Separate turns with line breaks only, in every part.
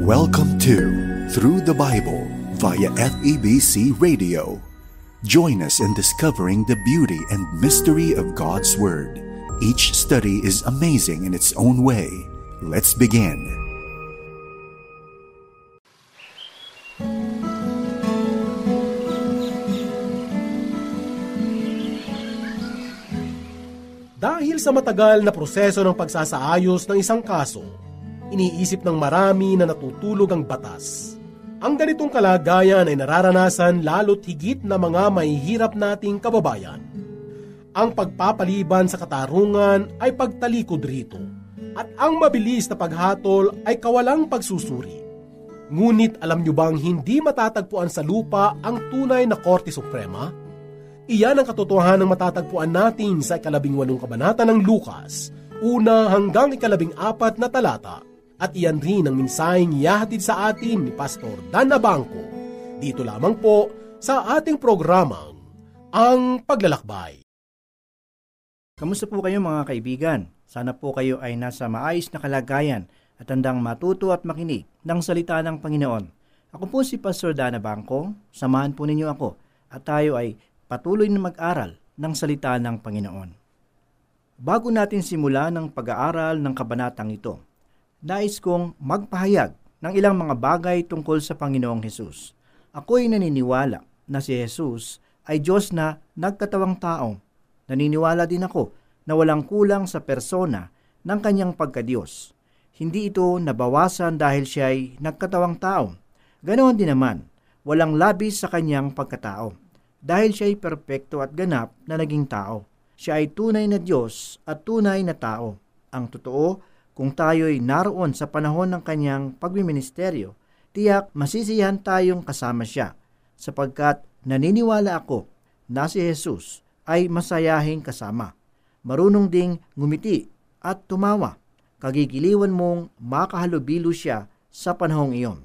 Welcome to Through the Bible via FEBC Radio. Join us in discovering the beauty and mystery of God's Word. Each study is amazing in its own way. Let's begin.
Dahil sa matagal na proseso ng pagsasaayos ng isang kaso, iniisip ng marami na natutulog ang batas. Ang ganitong kalagayan ay nararanasan lalo't higit na mga mahihirap nating kababayan. Ang pagpapaliban sa katarungan ay pagtalikod rito, at ang mabilis na paghatol ay kawalang pagsusuri. Ngunit alam nyo bang hindi matatagpuan sa lupa ang tunay na Korte Suprema? Iyan ang katotohanan ng matatagpuan natin sa 18 kabanata ng Lucas, 1 hanggang 14 na talata. At iyan rin ang mensaheng ihahatid sa atin ni Pastor Dan Abangco. Dito lamang po sa ating programang Ang Paglalakbay.
Kamusta po kayo mga kaibigan? Sana po kayo ay nasa maayos na kalagayan at handang matuto at makinig ng salita ng Panginoon. Ako po si Pastor Dan Abangco. Samahan po ninyo ako at tayo ay patuloy na mag-aral ng salita ng Panginoon. Bago natin simula ng pag-aaral ng kabanatang ito, nais kong magpahayag ng ilang mga bagay tungkol sa Panginoong Hesus. Ako'y naniniwala na si Hesus ay Diyos na nagkatawang tao. Naniniwala din ako na walang kulang sa persona ng kanyang pagkadiyos. Hindi ito nabawasan dahil siya ay nagkatawang tao. Ganoon din naman, walang labis sa kanyang pagkatao. Dahil siya ay perpekto at ganap na naging tao. Siya ay tunay na Diyos at tunay na tao. Ang totoo, kung tayo'y naroon sa panahon ng kanyang pagmiministeryo, tiyak masisiyahan tayong kasama siya, sapagkat naniniwala ako na si Jesus ay masayahing kasama. Marunong ding ngumiti at tumawa. Kagigiliwan mong makahalubilo siya sa panahong iyon.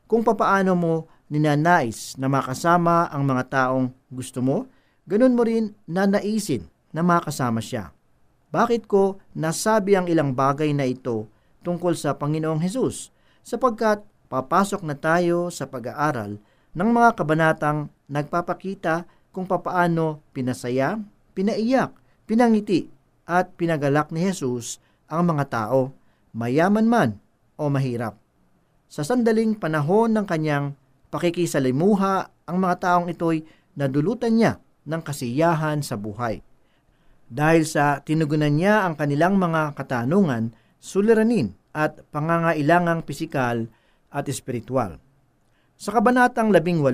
Kung papaano mo ninanais na makasama ang mga taong gusto mo, ganun mo rin nanaisin na makasama siya. Bakit ko nasabi ang ilang bagay na ito tungkol sa Panginoong Hesus? Sapagkat papasok na tayo sa pag-aaral ng mga kabanatang nagpapakita kung papaano pinasaya, pinaiyak, pinangiti at pinagalak ni Hesus ang mga tao, mayaman man o mahirap. Sa sandaling panahon ng kanyang pakikisalimuha, ang mga taong ito'y nadulutan niya ng kasiyahan sa buhay. Dahil sa tinugunan niya ang kanilang mga katanungan, suliranin at pangangailangang pisikal at espiritual. Sa kabanatang 18,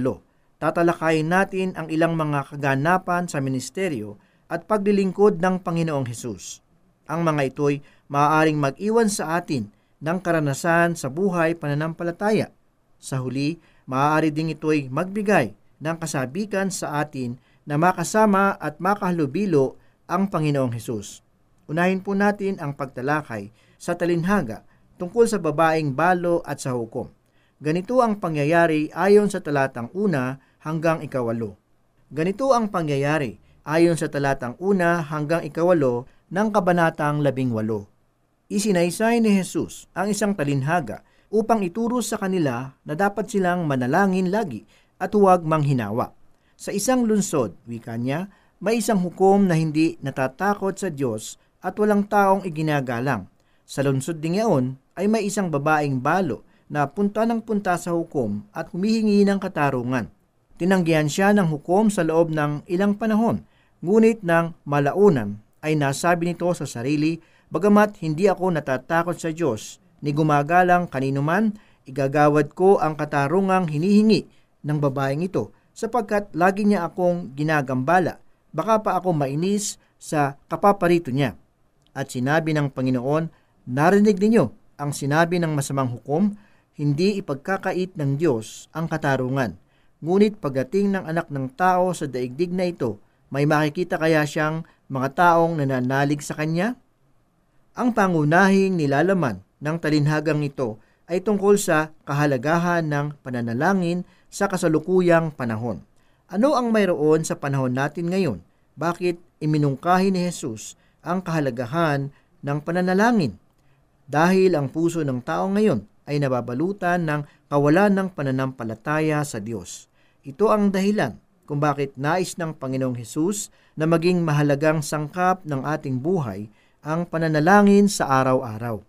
tatalakayin natin ang ilang mga kaganapan sa ministeryo at paglilingkod ng Panginoong Hesus. Ang mga ito'y maaaring mag-iwan sa atin ng karanasan sa buhay pananampalataya. Sa huli, maaari ding ito'y magbigay ng kasabikan sa atin na makasama at makahalubilo ang Panginoong Hesus. Unahin po natin ang pagtalakay sa talinhaga tungkol sa babaeng balo at sa hukom. Ganito ang pangyayari ayon sa talatang 1 hanggang 8. Ganito ang pangyayari ayon sa talatang 1 hanggang 8 ng kabanatang 18. Isinaysay ni Hesus ang isang talinhaga upang ituro sa kanila na dapat silang manalangin lagi at huwag manghinawa. Sa isang lungsod, wika niya, may isang hukom na hindi natatakot sa Diyos at walang taong iginagalang. Sa lungsod ding iyon ay may isang babaeng balo na punta ng punta sa hukom at humihingi ng katarungan. Tinanggihan siya ng hukom sa loob ng ilang panahon, ngunit ng malaunan ay nasabi nito sa sarili, bagamat hindi ako natatakot sa Diyos, ni gumagalang kanino man, igagawad ko ang katarungang hinihingi ng babaeng ito, sapagkat lagi niya akong ginagambala. Baka pa ako mainis sa kapaparito niya. At sinabi ng Panginoon, narinig ninyo ang sinabi ng masamang hukom, hindi ipagkakait ng Diyos ang katarungan. Ngunit pagdating ng anak ng tao sa daigdig na ito, may makikita kaya siyang mga taong nananalig sa kanya? Ang pangunahing nilalaman ng talinhagang ito ay tungkol sa kahalagahan ng pananalangin sa kasalukuyang panahon. Ano ang mayroon sa panahon natin ngayon? Bakit iminungkahi ni Jesus ang kahalagahan ng pananalangin? Dahil ang puso ng tao ngayon ay nababalutan ng kawalan ng pananampalataya sa Diyos. Ito ang dahilan kung bakit nais ng Panginoong Hesus na maging mahalagang sangkap ng ating buhay ang pananalangin sa araw-araw.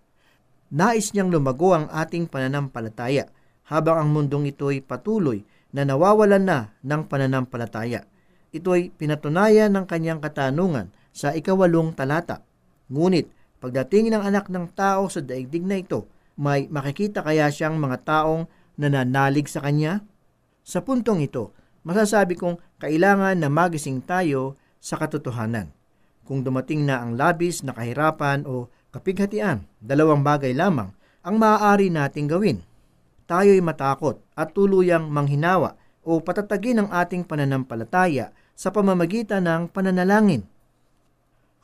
Nais niyang lumago ang ating pananampalataya habang ang mundong ito'y patuloy na nawawalan na ng pananampalataya. Ito'y pinatunayan ng kanyang katanungan sa 8 talata. Ngunit pagdating ng anak ng tao sa daigdig na ito, may makikita kaya siyang mga taong nananalig sa kanya? Sa puntong ito, masasabi kong kailangan na magising tayo sa katotohanan. Kung dumating na ang labis na kahirapan o kapighatian, 2 bagay lamang ang maaari nating gawin. Tayo'y matakot at tuluyang manghinawa o patatagin ang ating pananampalataya sa pamamagitan ng pananalangin.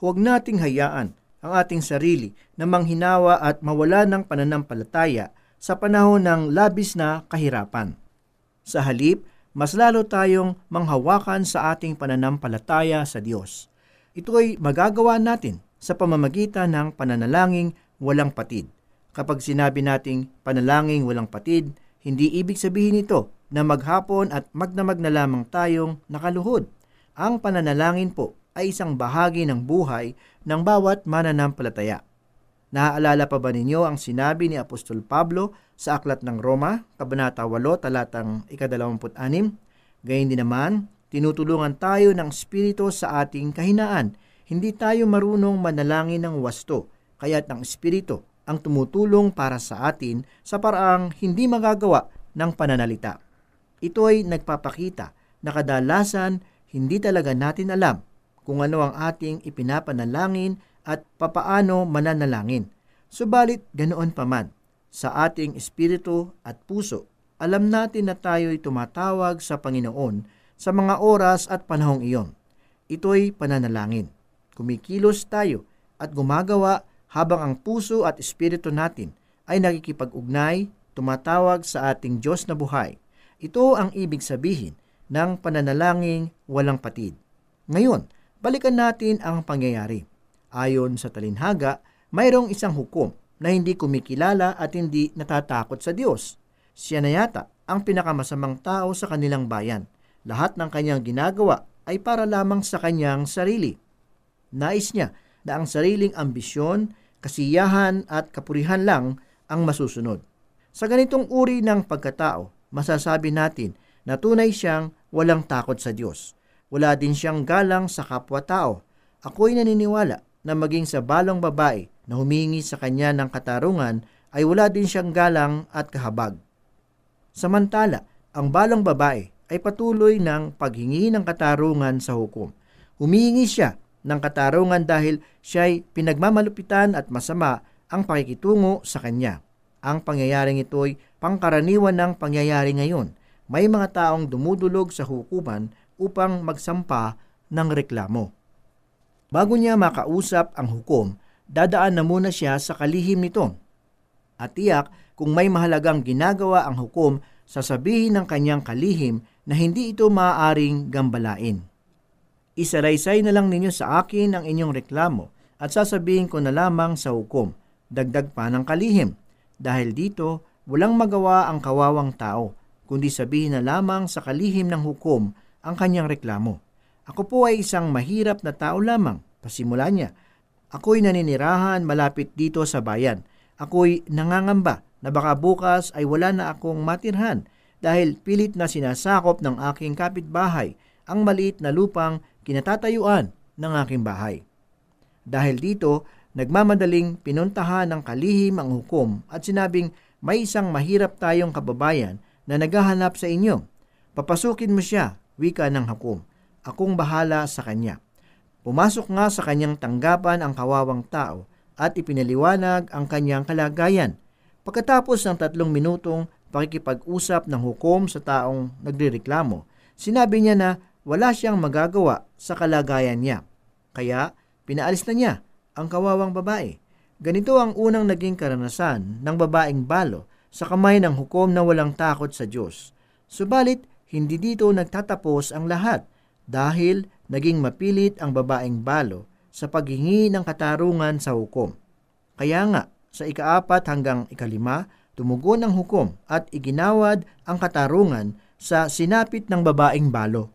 Huwag nating hayaan ang ating sarili na manghinawa at mawala ng pananampalataya sa panahon ng labis na kahirapan. Sa halip, mas lalo tayong manghawakan sa ating pananampalataya sa Diyos. Ito ay magagawa natin sa pamamagitan ng pananalangin walang patid. Kapag sinabi nating panalangin walang patid, hindi ibig sabihin ito na maghapon at magdamag na lamang tayong nakaluhod. Ang pananalangin po ay isang bahagi ng buhay ng bawat mananampalataya. Naaalala pa ba ninyo ang sinabi ni Apostol Pablo sa Aklat ng Roma, Kabanata 8, talatang 26? Gayon din naman, tinutulungan tayo ng Espiritu sa ating kahinaan. Hindi tayo marunong manalangin ng wasto, kaya't ang Espiritu ang tumutulong para sa atin sa paraang hindi magagawa ng pananalita. Ito ay nagpapakita na kadalasan hindi talaga natin alam kung ano ang ating ipinapanalangin at papaano mananalangin. Subalit ganoon pa man, sa ating espiritu at puso, alam natin na tayo'y tumatawag sa Panginoon sa mga oras at panahong iyon. Ito'y pananalangin. Kumikilos tayo at gumagawa habang ang puso at espiritu natin ay nakikipag-ugnay, tumatawag sa ating Diyos na buhay. Ito ang ibig sabihin ng pananalangin walang patid. Ngayon, balikan natin ang pangyayari. Ayon sa talinhaga, mayroong isang hukom na hindi kumikilala at hindi natatakot sa Diyos. Siya na yata ang pinakamasamang tao sa kanilang bayan. Lahat ng kanyang ginagawa ay para lamang sa kanyang sarili. Nais niya na ang sariling ambisyon, kasiyahan at kapurihan lang ang masusunod. Sa ganitong uri ng pagkatao, masasabi natin na tunay siyang walang takot sa Diyos. Wala din siyang galang sa kapwa-tao. Ako'y naniniwala na maging sa balong babae na humingi sa kanya ng katarungan ay wala din siyang galang at kahabag. Samantala, ang balong babae ay patuloy ng paghingi ng katarungan sa hukom. Humingi siya ng katarungan dahil siya'y pinagmamalupitan at masama ang pakikitungo sa kanya. Ang pangyayaring ito'y pangkaraniwan ng pangyayari ngayon. May mga taong dumudulog sa hukuman upang magsampa ng reklamo. Bago niya makausap ang hukom, dadaan na muna siya sa kalihim nito. At tiyak kung may mahalagang ginagawa ang hukom, sasabihin ng kanyang kalihim na hindi ito maaaring gambalain. Isalaysay na lang ninyo sa akin ang inyong reklamo at sasabihin ko na lamang sa hukom, dagdag pa ng kalihim. Dahil dito, walang magawa ang kawawang tao, kundi sabihin na lamang sa kalihim ng hukom ang kanyang reklamo. Ako po ay isang mahirap na tao lamang, pasimula niya. Ako'y naninirahan malapit dito sa bayan. Ako'y nangangamba na baka bukas ay wala na akong matirhan dahil pilit na sinasakop ng aking kapitbahay ang maliit na lupang kinatatayuan ng aking bahay. Dahil dito, nagmamadaling pinuntahan ng kalihim ang hukom at sinabing may isang mahirap tayong kababayan na naghahanap sa inyo. Papasukin mo siya, wika ng hukom. Akong bahala sa kanya. Pumasok nga sa kanyang tanggapan ang kawawang tao at ipinaliwanag ang kanyang kalagayan. Pagkatapos ng 3 minutong pakikipag-usap ng hukom sa taong nagrereklamo, sinabi niya na wala siyang magagawa sa kalagayan niya. Kaya pinaalis na niya ang kawawang babae. Ganito ang unang naging karanasan ng babaeng balo sa kamay ng hukom na walang takot sa Diyos. Subalit, hindi dito nagtatapos ang lahat dahil naging mapilit ang babaeng balo sa paghingi ng katarungan sa hukom. Kaya nga, sa 4 hanggang 5, Tumugon ang hukom at iginawad ang katarungan sa sinapit ng babaeng balo.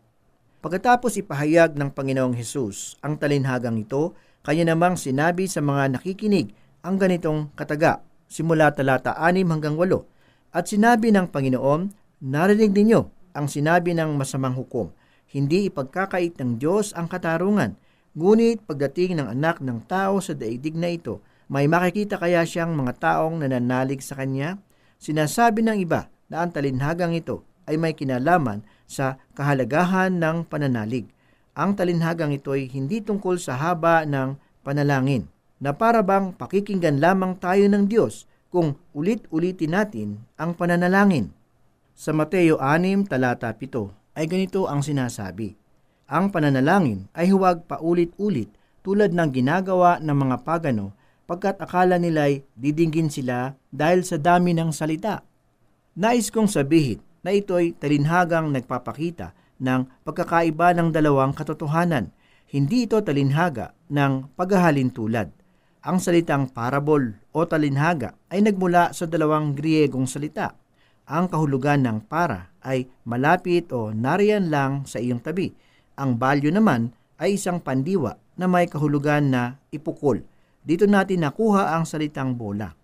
Pagkatapos ipahayag ng Panginoong Hesus ang talinhagang ito, kanya namang sinabi sa mga nakikinig ang ganitong kataga, simula talata 6 hanggang 8. At sinabi ng Panginoon, narinig ninyo ang sinabi ng masamang hukom. Hindi ipagkakait ng Diyos ang katarungan, ngunit pagdating ng anak ng tao sa daigdig na ito, may makikita kaya siyang mga taong nananalig sa kanya? Sinasabi ng iba na ang talinhagang ito ay may kinalaman sa kahalagahan ng pananalig. Ang talinhagang ito ay hindi tungkol sa haba ng panalangin, na para bang pakikinggan lamang tayo ng Diyos kung ulit-ulitin natin ang pananalangin. Sa Mateo 6, talata 7 ay ganito ang sinasabi, ang pananalangin ay huwag paulit-ulit tulad ng ginagawa ng mga pagano pagkat akala nila'y didinggin sila dahil sa dami ng salita. Nais kong sabihin na ito'y talinhagang nagpapakita ng pagkakaiba ng dalawang katotohanan. Hindi ito talinhaga ng paghahalintulad. Ang salitang parabol o talinhaga ay nagmula sa dalawang Griegong salita. Ang kahulugan ng para ay malapit o nariyan lang sa iyong tabi. Ang balyo naman ay isang pandiwa na may kahulugan na ipukol. Dito natin nakuha ang salitang bola.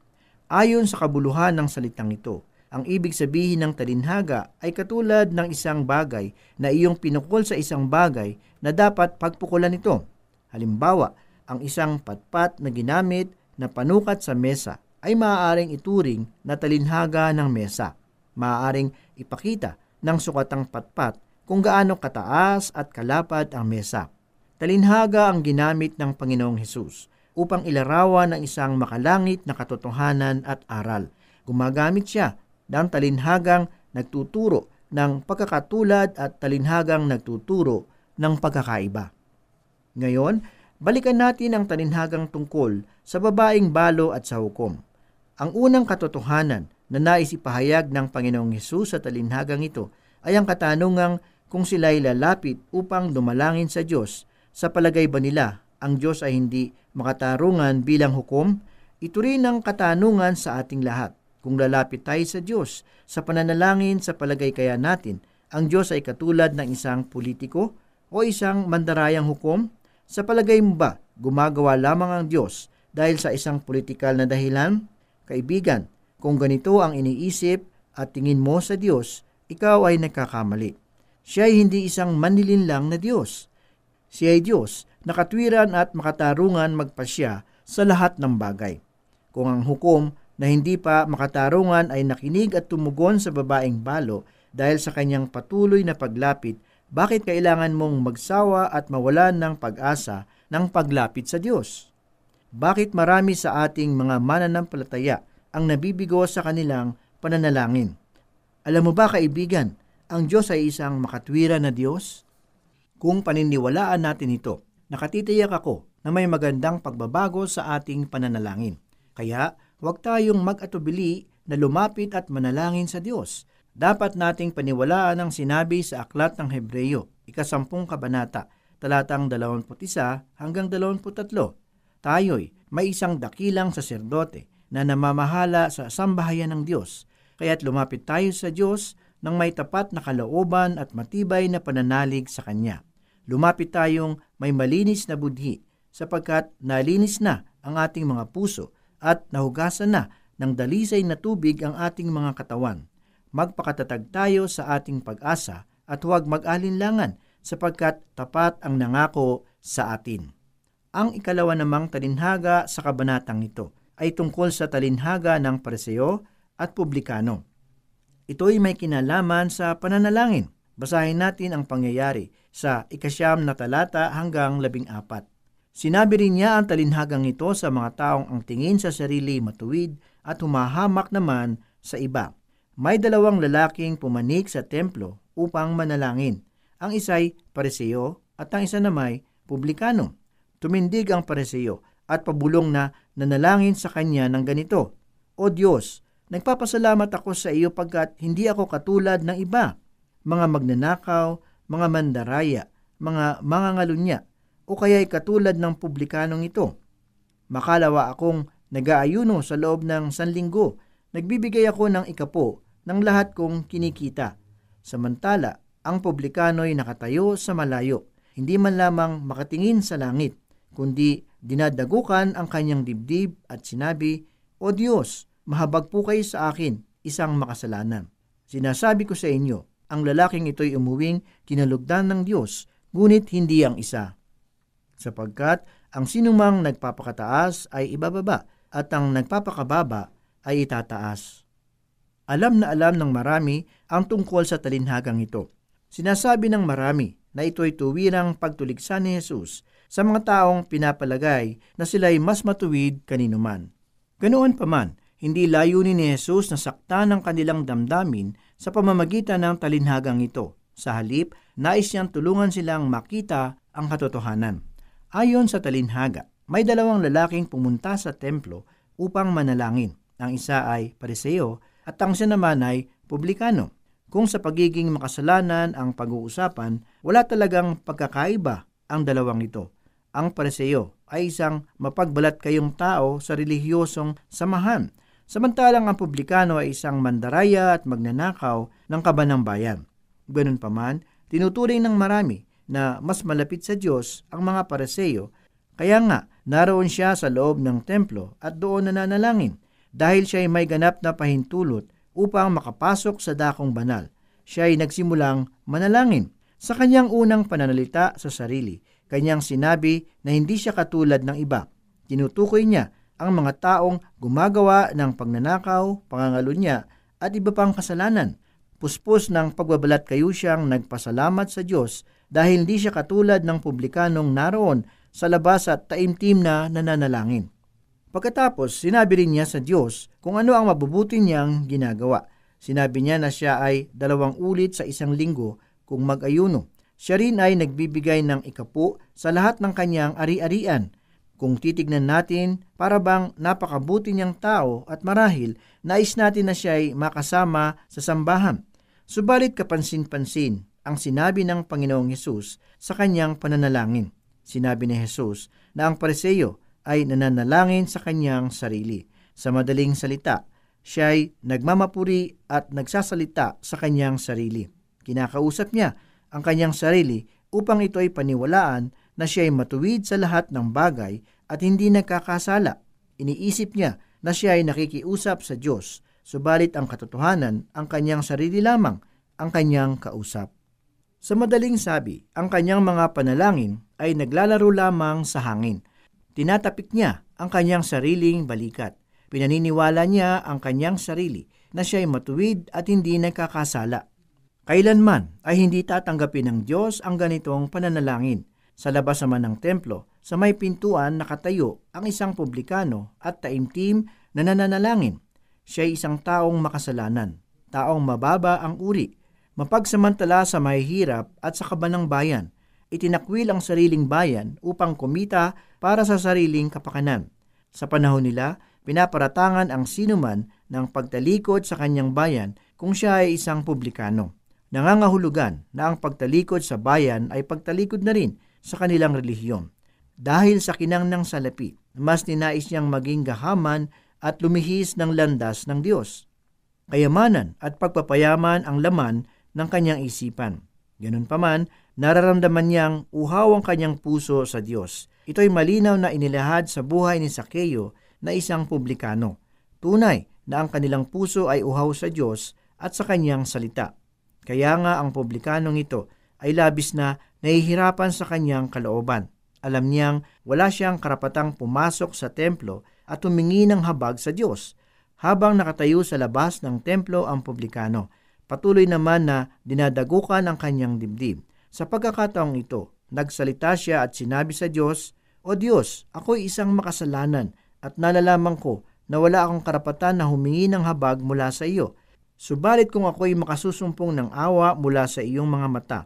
Ayon sa kabuluhan ng salitang ito, ang ibig sabihin ng talinhaga ay katulad ng isang bagay na iyong pinukol sa isang bagay na dapat pagpukulan ito. Halimbawa, ang isang patpat na ginamit na panukat sa mesa ay maaaring ituring na talinhaga ng mesa. Maaaring ipakita ng sukatang patpat kung gaano kataas at kalapad ang mesa. Talinhaga ang ginamit ng Panginoong Hesus upang ilarawan ang isang makalangit na katotohanan at aral. Gumagamit siya ng talinhagang nagtuturo ng pagkakatulad at talinhagang nagtuturo ng pagkakaiba. Ngayon, balikan natin ang talinhagang tungkol sa babaeng balo at sa hukom. Ang unang katotohanan na nais ipahayag ng Panginoong Hesus sa talinhagang ito ay ang katanungang kung sila'y lalapit upang dumalangin sa Diyos. Sa palagay ba nila ang Diyos ay hindi makatarungan bilang hukom? Ito rin ang katanungan sa ating lahat. Kung lalapit tayo sa Diyos sa pananalangin, sa palagay kaya natin, ang Diyos ay katulad ng isang politiko o isang mandarayang hukom? Sa palagay mo ba, gumagawa lamang ang Diyos dahil sa isang politikal na dahilan? Kaibigan, kung ganito ang iniisip at tingin mo sa Diyos, ikaw ay nagkakamali. Siya ay hindi isang manlilinlang na Diyos. Siya ay Diyos na katwiran at makatarungan magpasya sa lahat ng bagay. Kung ang hukom na hindi pa makatarungan ay nakinig at tumugon sa babaeng balo dahil sa kanyang patuloy na paglapit, bakit kailangan mong magsawa at mawalan ng pag-asa ng paglapit sa Diyos? Bakit marami sa ating mga mananampalataya ang nabibigo sa kanilang pananalangin? Alam mo ba, kaibigan, ang Diyos ay isang makatwiran na Diyos? Kung paniniwalaan natin ito, nakatitiyak ako na may magandang pagbabago sa ating pananalangin. Kaya, huwag tayong mag-atubili na lumapit at manalangin sa Diyos. Dapat nating paniwalaan ang sinabi sa Aklat ng Hebreyo, 10 kabanata, talatang 21 hanggang 23. Tayo'y may isang dakilang saserdote na namamahala sa sambahayan ng Diyos. Kaya't lumapit tayo sa Diyos ng may tapat na kalooban at matibay na pananalig sa Kanya. Lumapit tayong may malinis na budhi sapagkat nalinis na ang ating mga puso at nahugasan na ng dalisay na tubig ang ating mga katawan. Magpakatatag tayo sa ating pag-asa at huwag mag-alinlangan sapagkat tapat ang nangako sa atin. Ang ikalawa namang talinhaga sa kabanatang ito ay tungkol sa talinhaga ng Pariseo at Publikano. Ito'y may kinalaman sa pananalangin. Basahin natin ang pangyayari sa 9 na talata hanggang 14. Sinabi rin niya ang talinhagang ito sa mga taong ang tingin sa sarili matuwid at humahamak naman sa iba. May 2 lalaking pumanik sa templo upang manalangin. Ang isa'y Pariseo at ang isa namay Publikano. Tumindig ang Pariseo at pabulong na nanalangin sa kanya ng ganito, O Diyos, nagpapasalamat ako sa iyo pagkat hindi ako katulad ng iba, mga magnanakaw, mga mandaraya, mga mangangalunya, o kaya'y katulad ng Publikanong ito. Makalawa akong nag-aayuno sa loob ng 1 linggo nagbibigay ako ng 10 ng lahat kong kinikita. Samantala, ang publikano'y nakatayo sa malayo, hindi man lamang makatingin sa langit, kundi dinadagukan ang kanyang dibdib at sinabi, O Diyos, mahabag po kayo sa akin, isang makasalanan. Sinasabi ko sa inyo, ang lalaking ito'y umuwing kinalugdan ng Diyos, ngunit hindi ang isa. Sapagkat ang sinumang nagpapakataas ay ibababa, at ang nagpapakababa ay itataas. Alam na alam ng marami ang tungkol sa talinhagang ito. Sinasabi ng marami na ito'y tuwirang pagtuligsa ni Jesus sa mga taong pinapalagay na sila'y mas matuwid kaninuman. Ganoon pa man, hindi layunin ni Jesus na saktan ang kanilang damdamin sa pamamagitan ng talinhagang ito. Sa halip, nais niyang tulungan silang makita ang katotohanan. Ayon sa talinhaga, may 2 lalaking pumunta sa templo upang manalangin. Ang isa ay Pariseo at ang isa naman ay publikano. Kung sa pagiging makasalanan ang pag-uusapan, wala talagang pagkakaiba ang dalawang ito. Ang Pariseo ay isang mapagbalat kayong tao sa relihiyosong samahan, samantalang ang publikano ay isang mandaraya at magnanakaw ng kaba ng bayan. Ganun pa man, tinuturing ng marami na mas malapit sa Diyos ang mga Pariseo, kaya nga naroon siya sa loob ng templo at doon nananalangin dahil siya ay may ganap na pahintulot upang makapasok sa dakong banal. Siya ay nagsimulang manalangin. Sa kanyang unang pananalita sa sarili, kanyang sinabi na hindi siya katulad ng iba. Tinutukoy niya ang mga taong gumagawa ng pagnanakaw, pangangalunya at iba pang kasalanan. Puspos ng pagbabalat kayo siyang nagpasalamat sa Diyos dahil hindi siya katulad ng publikanong naroon sa labas at taimtim na nananalangin. Pagkatapos, sinabi rin niya sa Diyos kung ano ang mabubuti niyang ginagawa. Sinabi niya na siya ay 2 ulit sa isang linggo kung mag-ayuno. Siya rin ay nagbibigay ng 10 sa lahat ng kanyang ari-arian. Kung titignan natin, para bang napakabuti niyang tao at marahil nais natin na siya ay makasama sa sambahan. Subalit kapansin-pansin ang sinabi ng Panginoong Hesus sa kanyang pananalangin. Sinabi ni Hesus na ang Pariseo ay nananalangin sa kanyang sarili. Sa madaling salita, siya ay nagmamapuri at nagsasalita sa kanyang sarili. Kinakausap niya ang kanyang sarili upang ito ay paniwalaan na siya ay matuwid sa lahat ng bagay at hindi nagkakasala. Iniisip niya na siya ay nakikiusap sa Diyos, subalit ang katotohanan, ang kanyang sarili lamang ang kanyang kausap. Sa madaling sabi, ang kanyang mga panalangin ay naglalaro lamang sa hangin. Tinatapik niya ang kanyang sariling balikat. Pinaniniwala niya ang kanyang sarili na siya ay matuwid at hindi nagkakasala. Kailanman ay hindi tatanggapin ng Diyos ang ganitong pananalangin. Sa labas naman ng templo, sa may pintuan nakatayo ang isang publikano at taimtim na nananalangin. Siya ay isang taong makasalanan, taong mababa ang uri, mapagsamantala sa mahihirap at sa kaba ng bayan. Itinakwil ang sariling bayan upang kumita para sa sariling kapakanan. Sa panahon nila, pinaparatangan ang sinuman ng pagtalikod sa kanyang bayan kung siya ay isang publikano. Nangangahulugan na ang pagtalikod sa bayan ay pagtalikod na rin sa kanilang relihiyon. Dahil sa kinanang salapi, mas ninais niyang maging gahaman at lumihis ng landas ng Diyos. Kayamanan at pagpapayaman ang laman ng kanyang isipan. Ganun pa man, nararamdaman niyang uhaw ang kanyang puso sa Diyos. Ito'y malinaw na inilahad sa buhay ni Sakeo na isang publikano. Tunay na ang kanilang puso ay uhaw sa Diyos at sa kanyang salita. Kaya nga ang publikanong ito ay labis na nahihirapan sa kanyang kalooban. Alam niyang wala siyang karapatang pumasok sa templo at humingi ng habag sa Diyos. Habang nakatayo sa labas ng templo ang publikano, patuloy naman na dinadagukan ang kanyang dibdib. Sa pagkakataong ito, nagsalita siya at sinabi sa Diyos, O Diyos, ako'y isang makasalanan at nalalaman ko na wala akong karapatan na humingi ng habag mula sa iyo. Subalit kung ako'y makasusumpong ng awa mula sa iyong mga mata,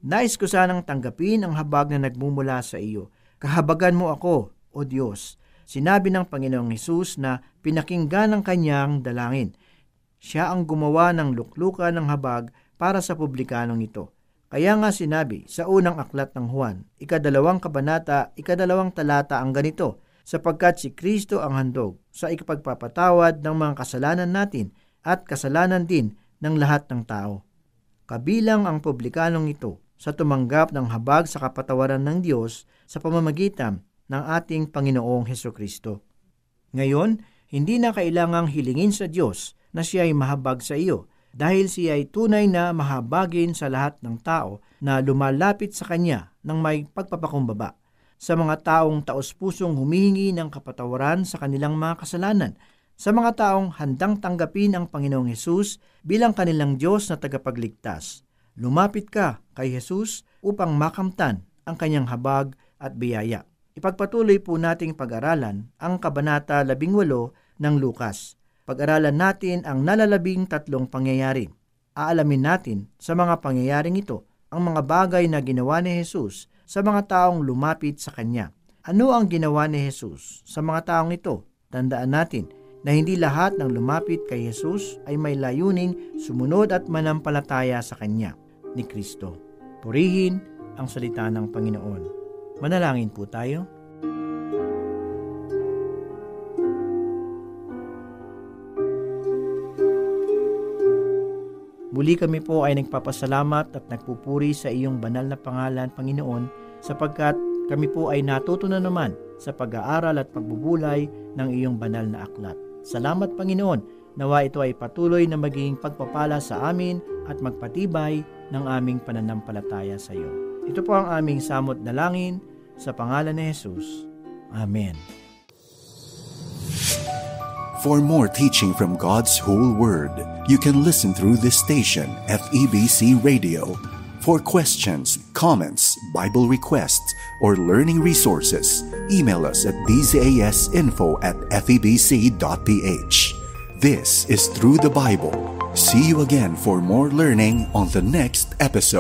nais ko sanang tanggapin ang habag na nagmumula sa iyo. Kahabagan mo ako, O Diyos. Sinabi ng Panginoong Hesus na pinakinggan ng kanyang dalangin. Siya ang gumawa ng luklukan ng habag para sa publikanong ito. Kaya nga sinabi sa unang aklat ng Juan, 2 kabanata, 2 talata ang ganito, sapagkat si Kristo ang handog sa ikapagpapatawad ng mga kasalanan natin at kasalanan din ng lahat ng tao. Kabilang ang publikanong ito sa tumanggap ng habag sa kapatawaran ng Diyos sa pamamagitan ng ating Panginoong Hesukristo. Ngayon, hindi na kailangang hilingin sa Diyos na siya ay mahabag sa iyo dahil siya ay tunay na mahabagin sa lahat ng tao na lumalapit sa Kanya ng may pagpapakumbaba. Sa mga taong taos-pusong humihingi ng kapatawaran sa kanilang mga kasalanan, sa mga taong handang tanggapin ang Panginoong Hesus bilang kanilang Diyos na tagapagligtas. Lumapit ka kay Hesus upang makamtan ang Kanyang habag at biyaya. Ipagpatuloy po nating pag-aralan ang Kabanata 18 ng Lukas. Pag-aralan natin ang nalalabing 3 pangyayari. Aalamin natin sa mga pangyayaring ito ang mga bagay na ginawa ni Jesus sa mga taong lumapit sa Kanya. Ano ang ginawa ni Jesus sa mga taong ito? Tandaan natin na hindi lahat ng lumapit kay Jesus ay may layuning sumunod at manampalataya sa Kanya ni Kristo. Purihin ang salita ng Panginoon. Manalangin po tayo. Muli kami po ay nagpapasalamat at nagpupuri sa iyong banal na pangalan, Panginoon, sapagkat kami po ay natuto na naman sa pag-aaral at pagbubulay ng iyong banal na aklat. Salamat, Panginoon, nawa ito ay patuloy na maging pagpapala sa amin at magpatibay ng aming pananampalataya sa iyo. Ito po ang aming samot dalangin sa pangalan ni Jesus. Amen.
For more teaching from God's whole Word, you can listen through this station, FEBC Radio. For questions, comments, Bible requests, or learning resources, email us at bzasinfo@febc.ph. This is Through the Bible. See you again for more learning on the next episode.